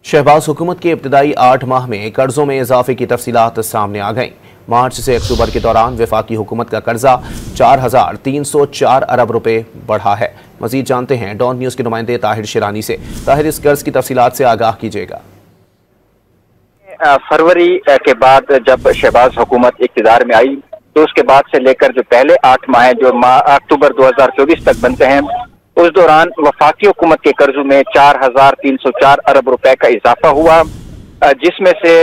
शहबाज हुकूमत की इब्तदाई 8 माह में कर्जों में इजाफे की तफसीलात सामने आ गईं। मार्च से अक्टूबर के दौरान वफाकी हुकूमत का कर्जा 4,304 अरब रुपए बढ़ा है। मजीद जानते हैं डॉन न्यूज के नुमाइंदे ताहिर शिरानी से। ताहिर, इस कर्ज की तफसीलात से आगाह कीजिएगा। फरवरी के बाद जब शहबाज हुकूमत इक़्तिदार में आई तो उसके बाद से लेकर जो पहले 8 माह जो अक्टूबर 2024 तक बनते हैं, उस दौरान वफाकी हुकूमत के कर्जों में 4,304 अरब रुपए का इजाफा हुआ, जिसमें से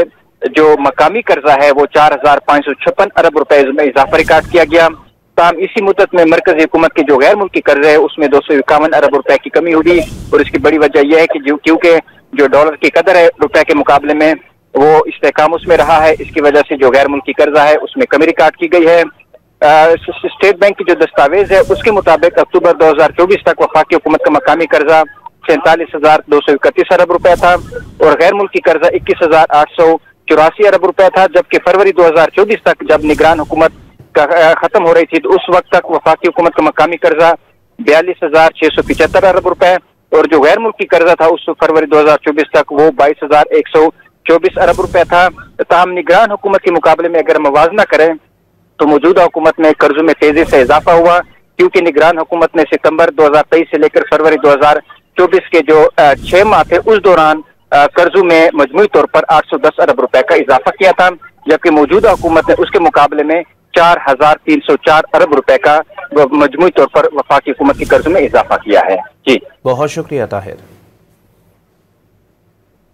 जो मकामी कर्जा है वो 4,556 अरब रुपए में इजाफा रिकॉर्ड किया गया। ताहम इसी मुद्दत में मरकजी हुकूमत के जो गैर मुल्की कर्ज है उसमें 251 अरब रुपए की कमी हुई। और इसकी बड़ी वजह यह है कि क्योंकि जो डॉलर की कदर है रुपए के मुकाबले में वो इस्तेहकाम उसमें रहा है, इसकी वजह से जो गैर मुल्की कर्जा है उसमें कमी रिकॉर्ड की गई है। स्टेट बैंक की जो दस्तावेज है उसके मुताबिक अक्टूबर 2024 तक वफाकी हुकूमत का मकामी कर्जा 47,231 अरब रुपए था और गैर मुल्की कर्जा 21,884 अरब रुपए था, जबकि फरवरी 2024 तक जब निगरान हुकूमत खत्म हो रही थी तो उस वक्त तक वफाकी हुकूमत का मकामी कर्जा 42,675 अरब रुपए और जो गैर मुल्की कर्जा था उस फरवरी 2024 तक वो 22,124 अरब रुपए था। ताहम निगरान हुकूमत के मुकाबले में अगर मवाजना करें तो मौजूदा हुकूमत में कर्जों में तेजी से इजाफा हुआ, क्योंकि निगरान हुकूमत ने सितंबर 2023 से लेकर फरवरी 2024 के जो 6 माह थे उस दौरान कर्जों में मजमूई तौर पर 810 अरब रुपए का इजाफा किया था, जबकि मौजूदा हुकूमत ने उसके मुकाबले में 4,304 अरब रुपए का मजमूई तौर पर वफाकी हुकूमत के कर्ज में इजाफा किया है। जी, बहुत शुक्रिया ताहिर।